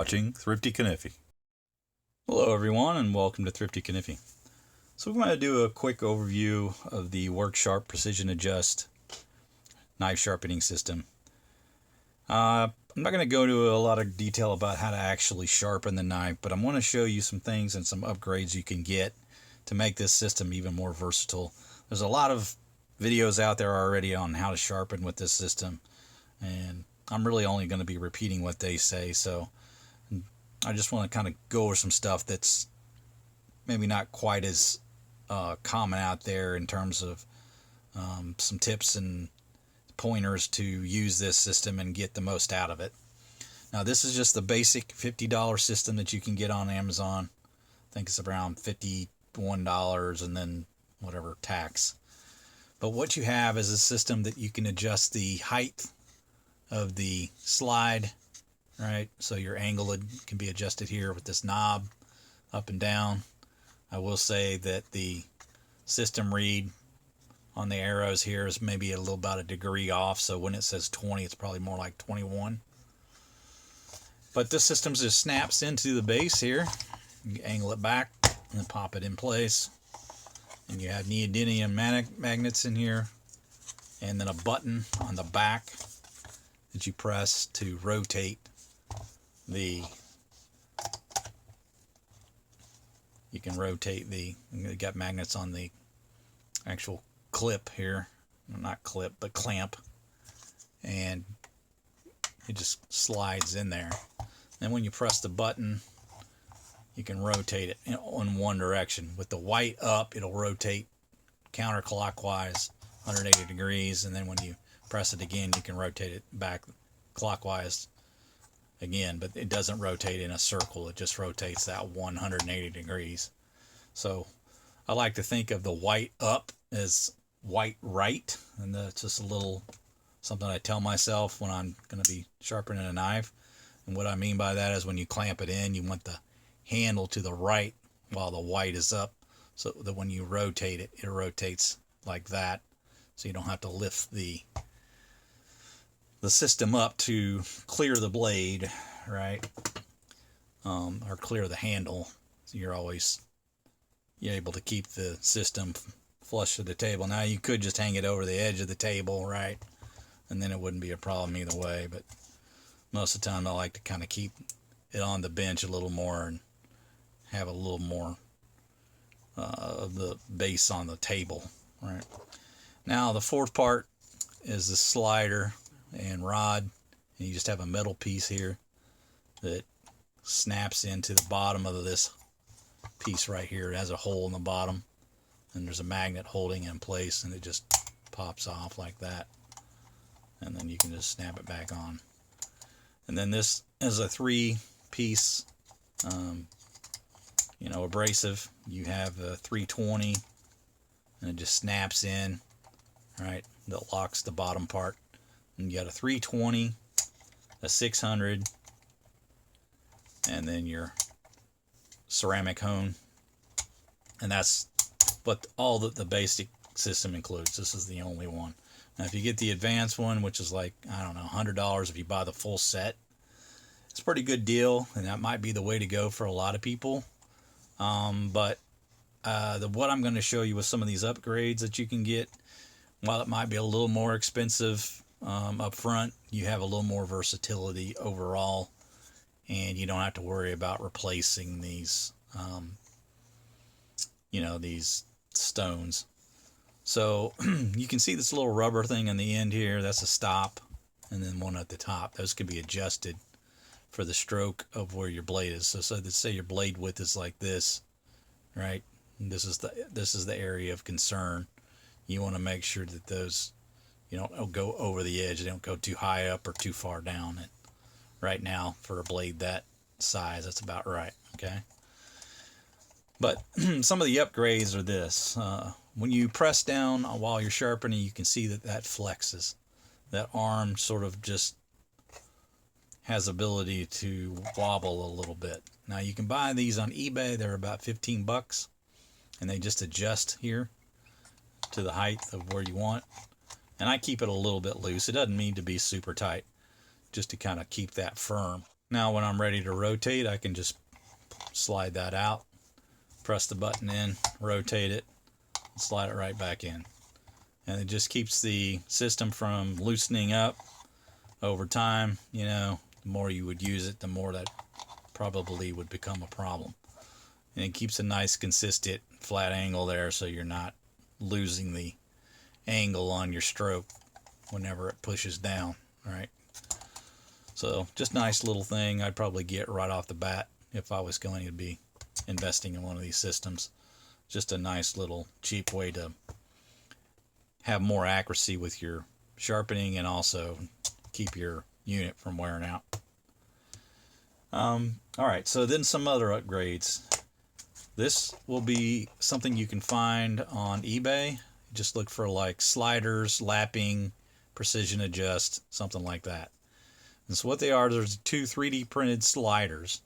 watching Thrifty Kaniffy. Hello everyone and welcome to Thrifty Kaniffy. So we're going to do a quick overview of the Work Sharp Precision Adjust knife sharpening system. I'm not going to go into a lot of detail about how to actually sharpen the knife, but I'm going to show you some things and some upgrades you can get to make this system even more versatile. There's a lot of videos out there already on how to sharpen with this system, and I'm really only going to be repeating what they say, so I just want to kind of go over some stuff that's maybe not quite as common out there in terms of some tips and pointers to use this system and get the most out of it. Now this is just the basic $50 system that you can get on Amazon. I think it's around $51 and then whatever tax. But what you have is a system that you can adjust the height of the slide, right? So your angle can be adjusted here with this knob up and down. I will say that the system read on the arrows here is maybe a little about a degree off, so when it says 20 it's probably more like 21. But this system just snaps into the base here. You angle it back and then pop it in place, and you have neodymium magnets in here, and then a button on the back that you press to rotate you can rotate you got magnets on the actual clip here, not clip but clamp, and it just slides in there. And when you press the button you can rotate it in one direction. With the white up it'll rotate counterclockwise 180 degrees, and then when you press it again you can rotate it back clockwise again, but it doesn't rotate in a circle, it just rotates that 180 degrees. So I like to think of the white up as white right, and that's just a little something I tell myself when I'm going to be sharpening a knife. And what I mean by that is when you clamp it in, you want the handle to the right while the white is up, so that when you rotate it, it rotates like that, so you don't have to lift the system up to clear the blade, right? Or clear the handle, so you're able to keep the system flush to the table. Now you could just hang it over the edge of the table, right, and then it wouldn't be a problem either way, but most of the time I like to kind of keep it on the bench a little more and have a little more of the base on the table, right? Now the fourth part is the slider and rod, and you just have a metal piece here that snaps into the bottom of this piece right here. It has a hole in the bottom, and there's a magnet holding it in place, and it just pops off like that, and then you can just snap it back on. And then this is a 3-piece abrasive. You have a 320 and it just snaps in, right? That locks the bottom part. And you got a 320, a 600, and then your ceramic hone. And that's what all the basic system includes. This is the only one. Now if you get the advanced one, which is like, I don't know, $100 if you buy the full set, it's a pretty good deal, and that might be the way to go for a lot of people. But what I'm going to show you with some of these upgrades that you can get, while it might be a little more expensive up front, you have a little more versatility overall, and you don't have to worry about replacing these these stones. So you can see this little rubber thing in the end here, that's a stop, and then one at the top. Those can be adjusted for the stroke of where your blade is. So let's say your blade width is like this, right? And this is the area of concern. You want to make sure that those, don't go over the edge. They don't go too high up or too far down. And right now, for a blade that size, that's about right, okay? But some of the upgrades are this. When you press down while you're sharpening, you can see that flexes. That arm sort of just has ability to wobble a little bit. Now you can buy these on eBay. They're about 15 bucks, and they just adjust here to the height of where you want. And I keep it a little bit loose. It doesn't need to be super tight, just to kind of keep that firm. Now when I'm ready to rotate, I can just slide that out, press the button in, rotate it, slide it right back in. And it just keeps the system from loosening up over time. You know, the more you would use it, the more that probably would become a problem. And it keeps a nice consistent flat angle there, so you're not losing the angle on your stroke whenever it pushes down, right? So just nice little thing I'd probably get right off the bat if I was going to be investing in one of these systems. Just a nice little cheap way to have more accuracy with your sharpening and also keep your unit from wearing out. Alright, so then some other upgrades. This will be something you can find on eBay. Just look for like sliders, lapping, precision adjust, something like that. And so what they are, there's two 3D printed sliders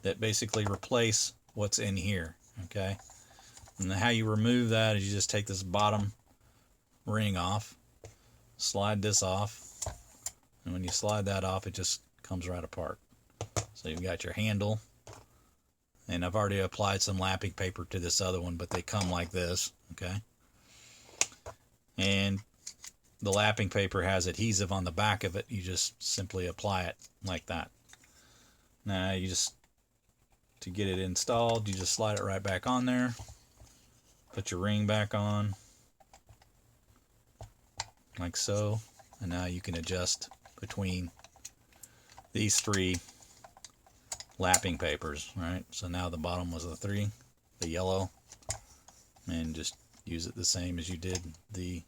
that basically replace what's in here. Okay, and how you remove that is you just take this bottom ring off, slide this off, and when you slide that off, it just comes right apart. So you've got your handle, and I've already applied some lapping paper to this other one, but they come like this. Okay, and the lapping paper has adhesive on the back of it. You just simply apply it like that. Now you just, to get it installed, you just slide it right back on there, put your ring back on like so, and now you can adjust between these three lapping papers, right? So now the bottom was the yellow, and just use it the same as you did the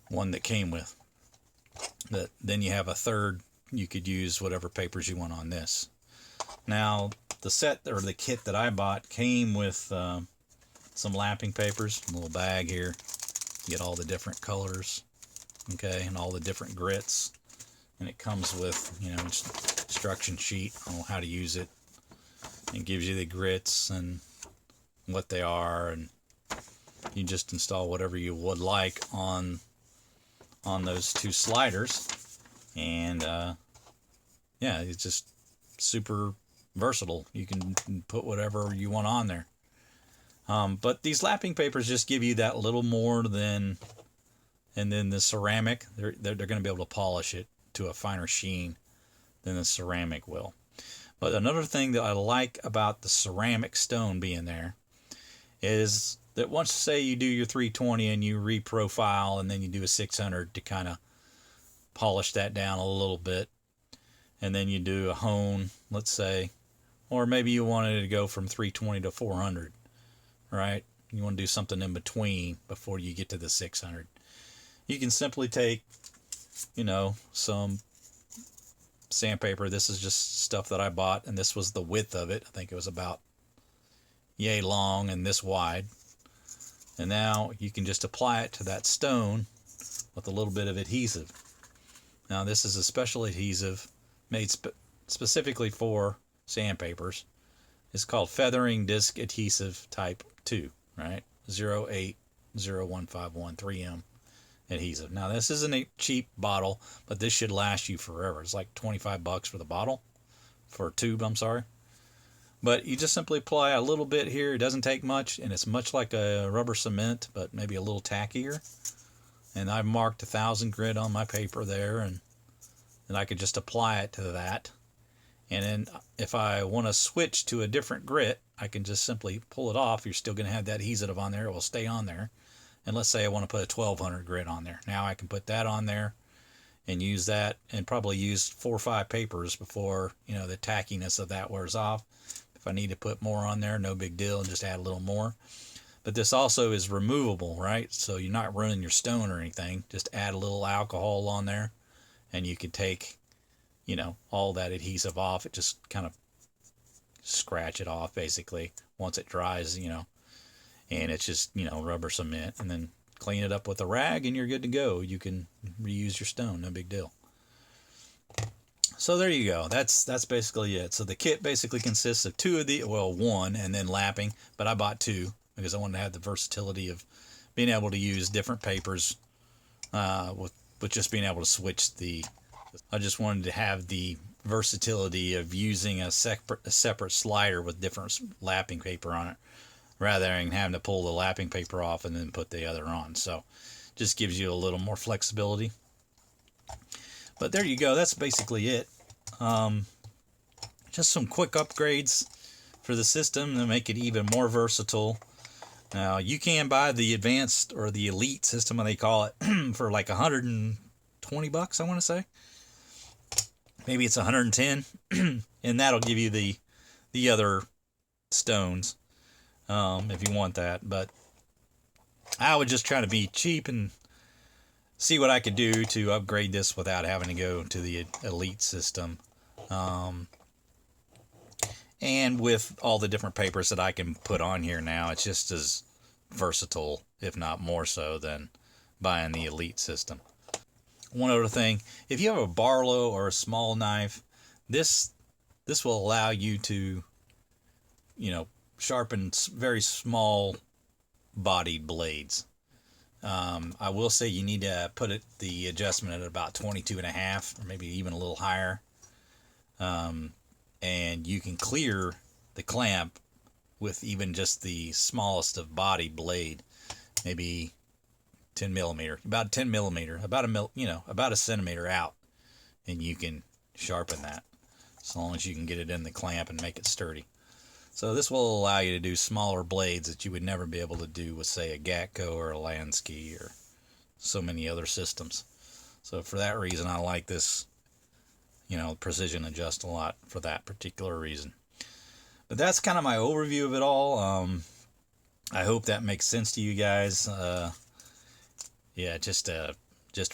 one that came with. Then you have a third, you could use whatever papers you want on this. Now the set, or the kit that I bought, came with some lapping papers, a little bag here. You get all the different colors, okay, and all the different grits, and it comes with, you know, instruction sheet on how to use it. It gives you the grits and what they are, and you just install whatever you would like on those two sliders, and yeah, it's just super versatile. You can put whatever you want on there. But these lapping papers just give you that little more than, and then the ceramic, they're going to be able to polish it to a finer sheen than the ceramic will. But another thing that I like about the ceramic stone being there is that once, say, you do your 320 and you reprofile, and then you do a 600 to kind of polish that down a little bit, and then you do a hone, let's say, or maybe you wanted to go from 320 to 400, right? You want to do something in between before you get to the 600. You can simply take, you know, some sandpaper. This is just stuff that I bought, and this was the width of it. I think it was about yay long and this wide. And now you can just apply it to that stone with a little bit of adhesive. Now this is a special adhesive made specifically for sandpapers. It's called Feathering Disc Adhesive Type 2, right? 080151 3M adhesive. Now this isn't a cheap bottle, but this should last you forever. It's like 25 bucks for the bottle, for a tube, I'm sorry. But you just simply apply a little bit here. It doesn't take much, and it's much like a rubber cement, but maybe a little tackier. And I've marked 1,000 grit on my paper there, and I could just apply it to that. And then if I want to switch to a different grit, I can just simply pull it off. You're still going to have that adhesive on there. It will stay on there. And let's say I want to put a 1200 grit on there. Now I can put that on there and use that, and probably use 4 or 5 papers before, you know, the tackiness of that wears off. If I need to put more on there, no big deal, and just add a little more. But this also is removable, right? So you're not ruining your stone or anything. Just add a little alcohol on there, and you can take, you know, all that adhesive off. It just kind of scratch it off basically once it dries, you know, and it's just, you know, rubber cement, and then clean it up with a rag and you're good to go. You can reuse your stone, no big deal. So there you go. That's basically it. So the kit basically consists of one, and then lapping, but I bought 2 because I wanted to have the versatility of being able to use different papers with just being able to switch I just wanted to have the versatility of using a separate slider with different lapping paper on it, rather than having to pull the lapping paper off and then put the other on. So just gives you a little more flexibility. But there you go. That's basically it. Just some quick upgrades for the system to make it even more versatile. Now, you can buy the advanced or the elite system, what they call it, for like $120, I want to say. Maybe it's 110, and that'll give you the other stones if you want that. But I would just try to be cheap and see what I could do to upgrade this without having to go to the elite system. And with all the different papers that I can put on here now, it's just as versatile, if not more so, than buying the elite system. One other thing, if you have a Barlow or a small knife, this will allow you to, sharpen very small bodied blades. I will say you need to put the adjustment at about 22.5, or maybe even a little higher. And you can clear the clamp with even just the smallest of body blade, maybe 10 millimeter, about 10 millimeter, about a centimeter out, and you can sharpen that as long as you can get it in the clamp and make it sturdy. So this will allow you to do smaller blades that you would never be able to do with, say, a Gatco or a Lansky or so many other systems. So for that reason, I like this, precision adjust a lot for that particular reason. But that's kind of my overview of it all. I hope that makes sense to you guys. Yeah, just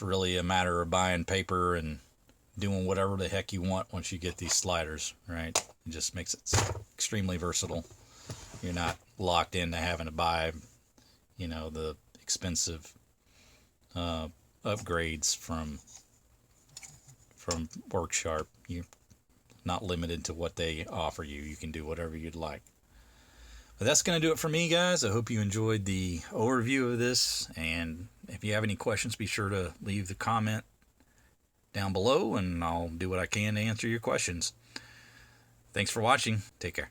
really a matter of buying paper and doing whatever the heck you want once you get these sliders, right? It just makes it extremely versatile. You're not locked into having to buy, the expensive upgrades from Worksharp. You're not limited to what they offer you. You can do whatever you'd like. But that's going to do it for me, guys. I hope you enjoyed the overview of this. And if you have any questions, be sure to leave the comment down below, and I'll do what I can to answer your questions. Thanks for watching. Take care.